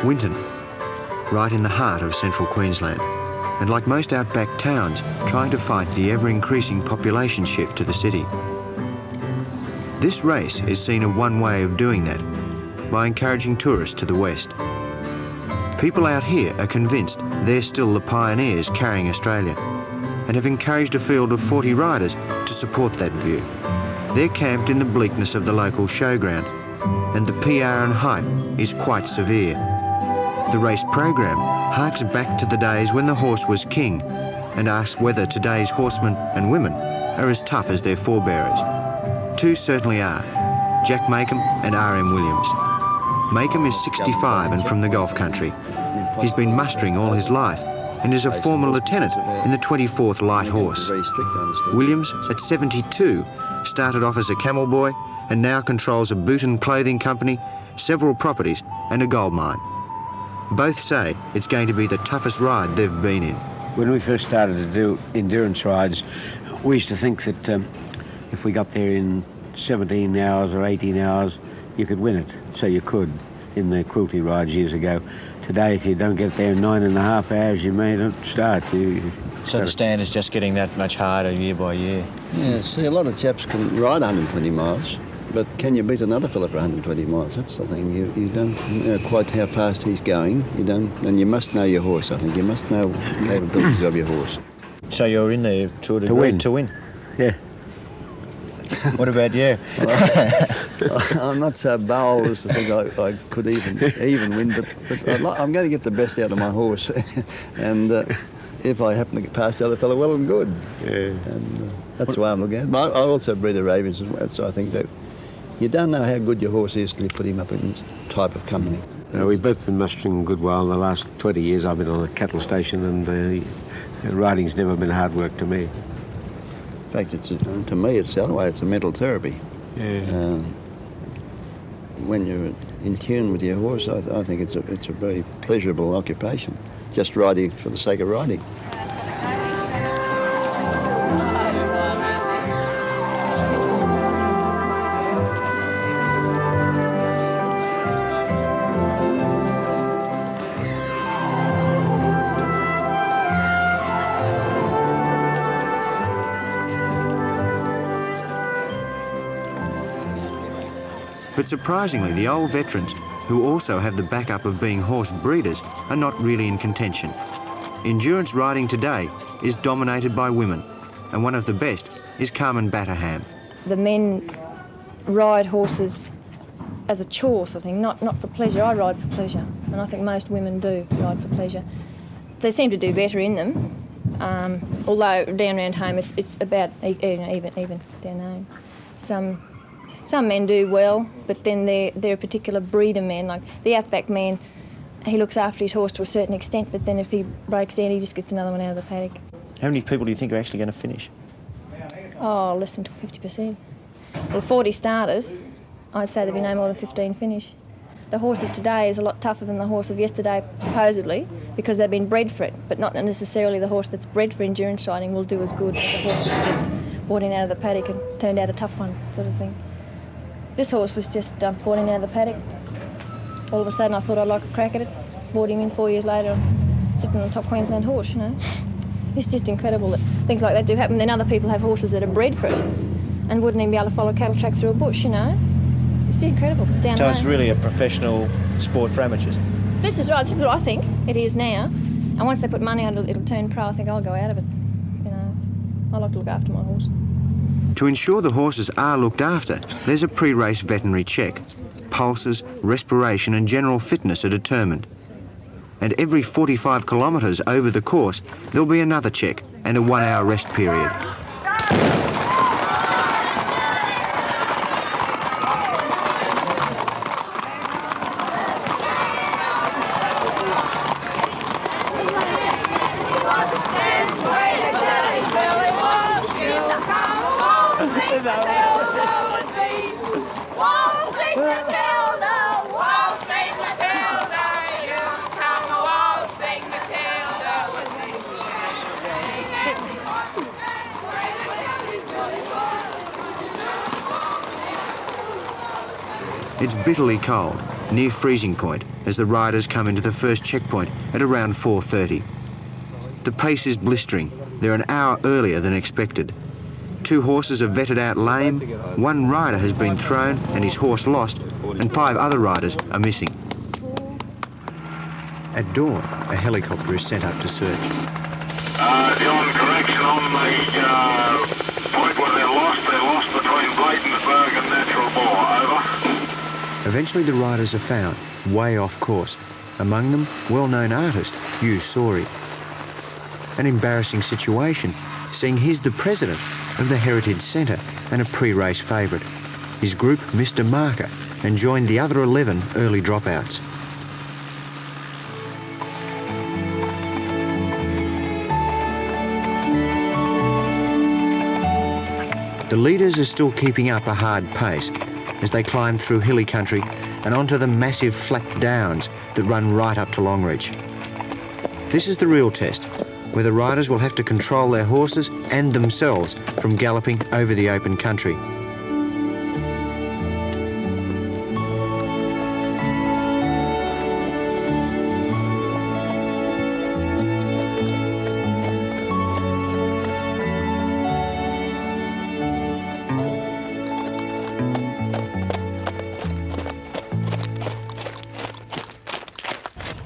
Winton, right in the heart of central Queensland, and like most outback towns, trying to fight the ever-increasing population shift to the city. This race is seen as one way of doing that, by encouraging tourists to the west. People out here are convinced they're still the pioneers carrying Australia, and have encouraged a field of 40 riders to support that view. They're camped in the bleakness of the local showground, and the PR and hype is quite severe. The race program harks back to the days when the horse was king and asks whether today's horsemen and women are as tough as their forebearers. Two certainly are, Jack Makem and R.M. Williams. Makem is 65 and from the Gulf country. He's been mustering all his life and is a former lieutenant in the 24th Light Horse. Williams, at 72, started off as a camel boy and now controls a boot and clothing company, several properties and a gold mine. Both say it's going to be the toughest ride they've been in. When we first started to do endurance rides, we used to think that if we got there in 17 hours or 18 hours, you could win it. So you could in the quilty rides years ago. Today, if you don't get there in 9.5 hours, you may not start. So the standard's just getting that much harder year by year? Yeah, see, a lot of chaps can ride 120 miles, but can you beat another fella for 120 miles? That's the thing. You don't know quite how fast he's going. You don't, and you must know your horse, I think. You must know the capabilities of your horse. So you're in there to win. To win? Yeah. What about you? I'm not so bold as to think I could even win, but I'm going to get the best out of my horse. And if I happen to get past the other fellow, well and good. Yeah. And that's the way I'm looking at it. I also breed Arabians as well, so I think that you don't know how good your horse is till you put him up in this type of company. We've both been mustering a good while. The last 20 years I've been on a cattle station, and riding's never been hard work to me. In fact, to me, it's the other way. It's a mental therapy. Yeah. When you're in tune with your horse, I think it's a very pleasurable occupation. Just riding for the sake of riding. But surprisingly, the old veterans, who also have the backup of being horse breeders, are not really in contention. Endurance riding today is dominated by women, and one of the best is Carmen Batterham. The men ride horses as a chore sort of thing, not for pleasure. I ride for pleasure, and I think most women do ride for pleasure. They seem to do better in them, although down around home it's about even down home. Some men do well, but then they're a particular breed of men. Like the outback man, he looks after his horse to a certain extent, but then if he breaks down, he just gets another one out of the paddock. How many people do you think are actually going to finish? Oh, less than 50%. Well, 40 starters, I'd say there'd be no more than 15 finish. The horse of today is a lot tougher than the horse of yesterday, supposedly, because they've been bred for it, but not necessarily the horse that's bred for endurance riding will do as good as the horse that's just brought in out of the paddock and turned out a tough one, sort of thing. This horse was just brought in out of the paddock. All of a sudden I thought I'd like a crack at it. Brought him in 4 years later, sitting on the top Queensland horse, you know. It's just incredible that things like that do happen. Then other people have horses that are bred for it and wouldn't even be able to follow a cattle track through a bush, you know. It's just incredible. Down So home. it's really a professional sport for amateurs? This is right, this is what I think it is now. And once they put money on it, it'll turn pro. I think I'll go out of it, you know. I like to look after my horse. To ensure the horses are looked after, there's a pre-race veterinary check. Pulses, respiration and general fitness are determined. And every 45 kilometres over the course, there'll be another check and a 1 hour rest period. It's bitterly cold, near freezing point, as the riders come into the first checkpoint at around 4:30. The pace is blistering. They're an hour earlier than expected. 2 horses are vetted out lame, 1 rider has been thrown and his horse lost, and 5 other riders are missing. At dawn, a helicopter is sent up to search. Dylan, correction on the point where they're lost between Bladensburg and Natural Bore, over. Eventually the riders are found, way off course. Among them, well-known artist Hugh Saury. An embarrassing situation, seeing he's the president of the Heritage Centre and a pre-race favourite. His group missed a marker and joined the other 11 early dropouts. The leaders are still keeping up a hard pace as they climb through hilly country and onto the massive flat downs that run right up to Longreach. This is the real test, where the riders will have to control their horses and themselves from galloping over the open country.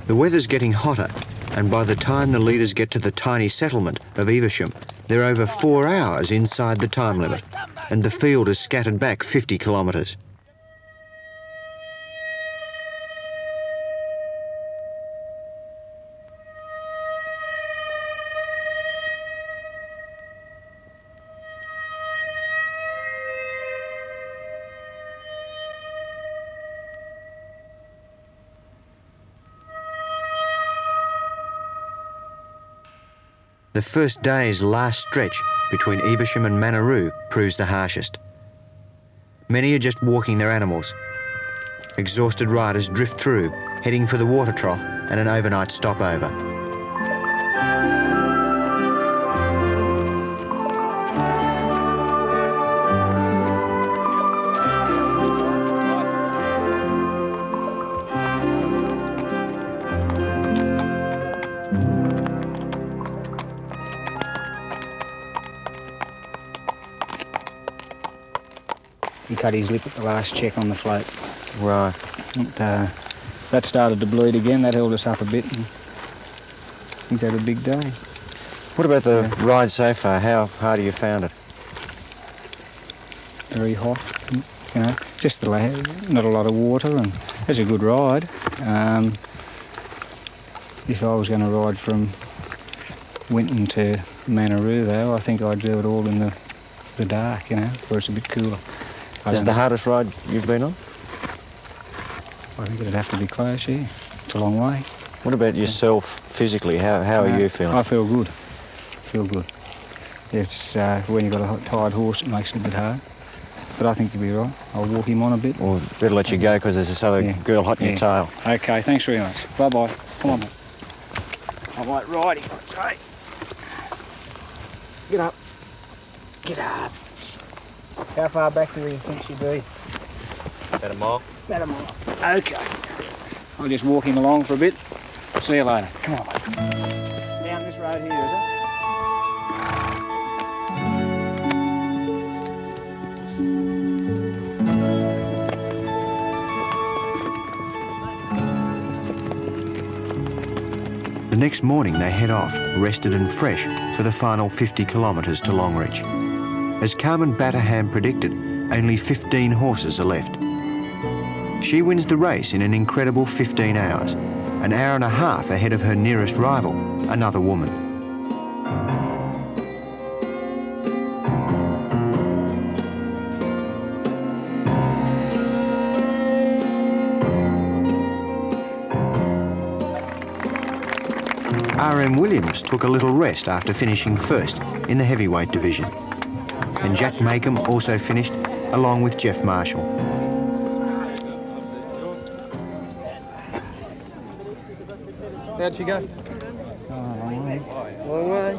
The weather's getting hotter, and by the time the leaders get to the tiny settlement of Evesham, they're over 4 hours inside the time limit, and the field is scattered back 50 kilometres. The first day's last stretch between Evesham and Manaroo proves the harshest. Many are just walking their animals. Exhausted riders drift through, heading for the water trough and an overnight stopover. He cut his lip at the last check on the float. Right. And, that started to bleed again. That held us up a bit. And he's had a big day. What about the ride so far? How hard have you found it? Very hot, you know. Just not a lot of water, and it's a good ride. If I was going to ride from Winton to Manaroo, though, I think I'd do it all in the dark, you know, where it's a bit cooler. Is it the hardest ride you've been on? I think it'd have to be close, yeah. It's a long way. What about yourself physically? How are you feeling? I feel good. It's when you've got a tired horse, it makes it a bit hard. But I think you'll be right. I'll walk him on a bit. Well, better let you go because there's this other girl hot in your tail. Okay, thanks very much. Bye-bye. Come on, mate. I like riding, I'd say. Get up. Get up. How far back do you think she'd be? About a mile. About a mile. Okay. I'll just walk him along for a bit. See you later. Come on, mate. Down this road here, is it? The next morning they head off, rested and fresh, for the final 50 kilometres to Longreach. As Carmen Batterham predicted, only 15 horses are left. She wins the race in an incredible 15 hours, an hour and a half ahead of her nearest rival, another woman. R.M. Williams took a little rest after finishing first in the heavyweight division. And Jack Makem also finished, along with Jeff Marshall. How'd she go? Long way.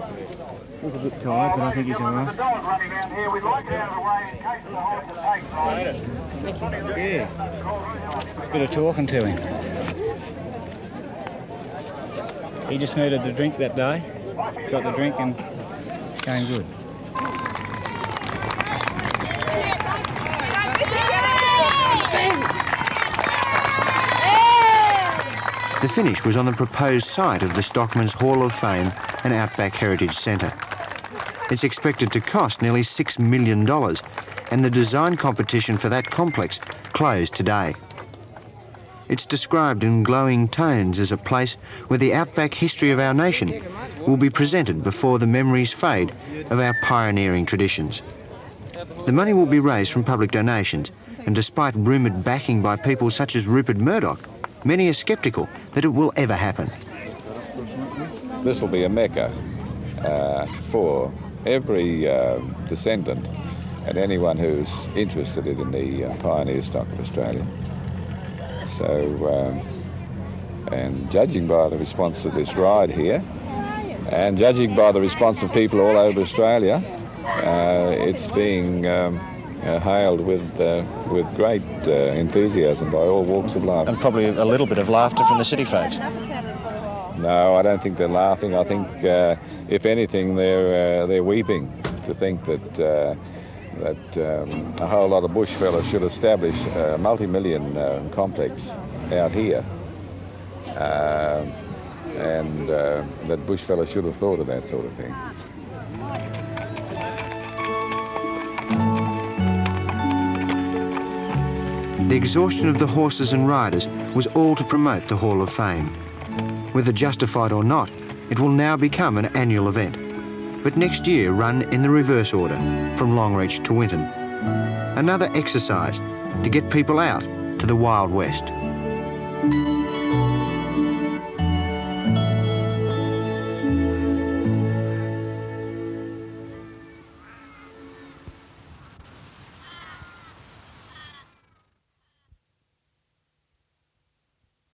He's a bit tired, but I think he's all right. The dog running around here. We'd like to out of the way in case the horse takes right. Yeah. Bit of talking to him. He just needed the drink that day. Got the drink and came good. The finish was on the proposed site of the Stockman's Hall of Fame and Outback Heritage Centre. It's expected to cost nearly $6 million, and the design competition for that complex closed today. It's described in glowing tones as a place where the outback history of our nation will be presented before the memories fade of our pioneering traditions. The money will be raised from public donations, and despite rumoured backing by people such as Rupert Murdoch, many are sceptical that it will ever happen. This will be a mecca for every descendant and anyone who's interested in the pioneer stock of Australia. So, and judging by the response to this ride here, and judging by the response of people all over Australia, it's being hailed with great enthusiasm by all walks of life. And probably a little bit of laughter from the city folks. No, I don't think they're laughing. I think, if anything, they're weeping to think that a whole lot of bush fellas should establish a multi-million complex out here, and that bush fellas should have thought of that sort of thing. The exhaustion of the horses and riders was all to promote the Hall of Fame. Whether justified or not, it will now become an annual event, but next year run in the reverse order, from Longreach to Winton. Another exercise to get people out to the Wild West.